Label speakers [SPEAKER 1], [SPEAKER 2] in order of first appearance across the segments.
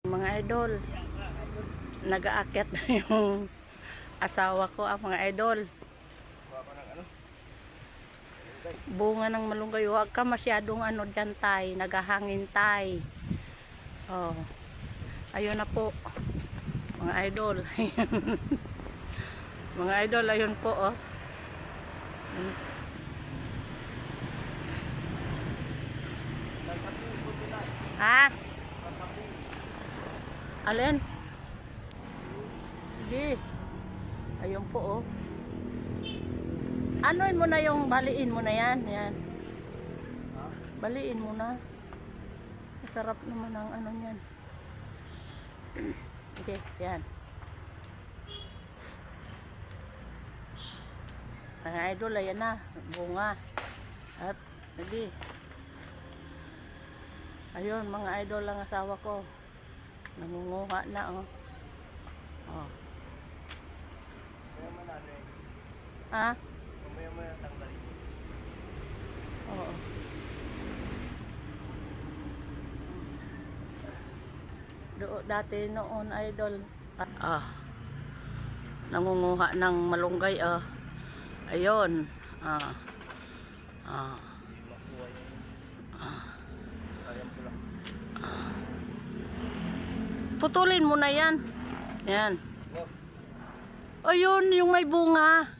[SPEAKER 1] Mga idol, nag-aakyat na yung asawa ko, mga idol. Bunga ng malunggay. Huwag ka masyadong dyan, tay. Naghahangin, tay. Oh. Ayun na po, mga idol. Mga idol, ayun po, oh. Ha? Alin? Sige. Ayun po, oh. Anuin mo na yung, baliin mo na yan. Yan. Baliin mo na. Masarap naman ang ano yan. Okay, yan. Mga idol, ayan na. Bunga. At, sige. Ayun, mga idol ang asawa ko. Nangunguha na, oh. Oh. Ha? Oo. Dati noon, idol. Nangunguha ng malunggay, ah. Ayun. Putulin mo na yan. Yan. Ayun, yung may bunga.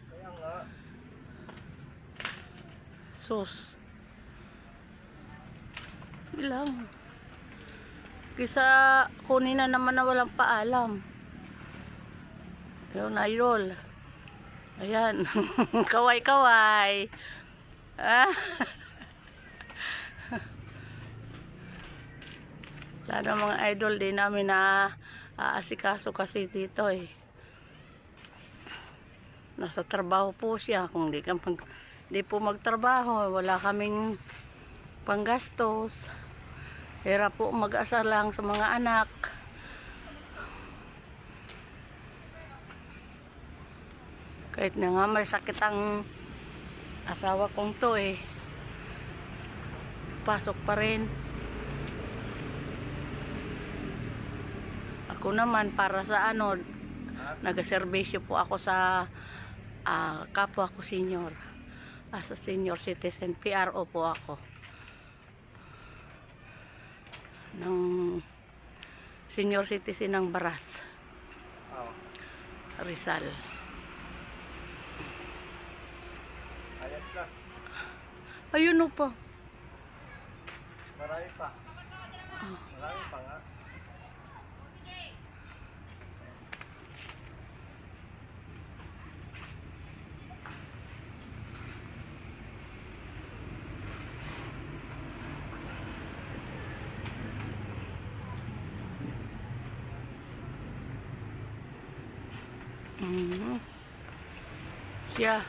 [SPEAKER 1] Sus. Ilang. Kisa kunin na naman na walang paalam. Ayun, idol. Ayan. Kaway-kaway. Ah. Lalo mga idol, din namin na aasikaso kasi dito eh. Nasa trabaho po siya. Kung di po magtrabaho, wala kaming panggastos. Hirap po mag-asa lang sa mga anak. Kahit na nga may sakit ang asawa kong to eh. Pasok pa rin. Ako naman para sa nag-serbisyo po ako sa kapwa ko senior. As a senior citizen, PRO po ako. Ng senior citizen ng Baras. Rizal. Ayun po.
[SPEAKER 2] Marami pa. Marami pa nga.
[SPEAKER 1] Yeah.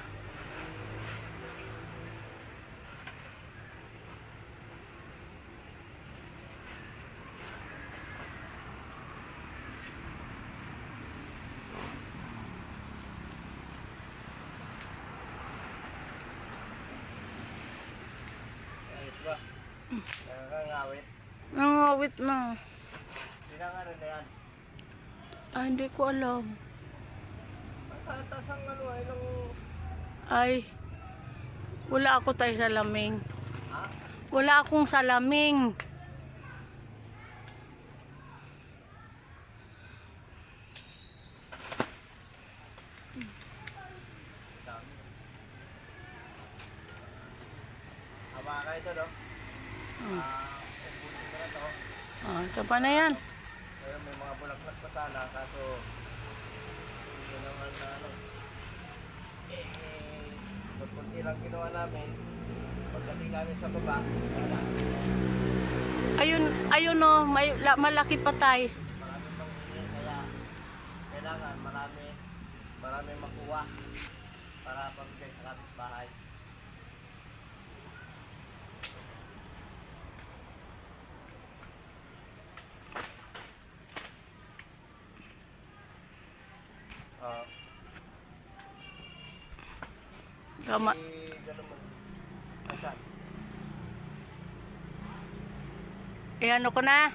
[SPEAKER 2] Diba? Nangangawit.
[SPEAKER 1] Nangawit na.
[SPEAKER 2] Sinangaran na yan.
[SPEAKER 1] Hindi ko alam.
[SPEAKER 2] Sa atas ang
[SPEAKER 1] Ay, wala ako tayo salaming.
[SPEAKER 2] Ha?
[SPEAKER 1] Wala akong salaming.
[SPEAKER 2] Haba ka ito, no? Ubusin mo na ito.
[SPEAKER 1] Ito pa na yan.
[SPEAKER 2] Pero may mga bulaklak pa sana, kaso hindi naman na kunti lang ginawa namin. Pagdating namin sa baba, wala.
[SPEAKER 1] Ayun malaki pa tayo.
[SPEAKER 2] Marami pang hingin, kaya kailangan marami makuha para pag-bigay sa kapitbahay.
[SPEAKER 1] Tama. Ano ko na?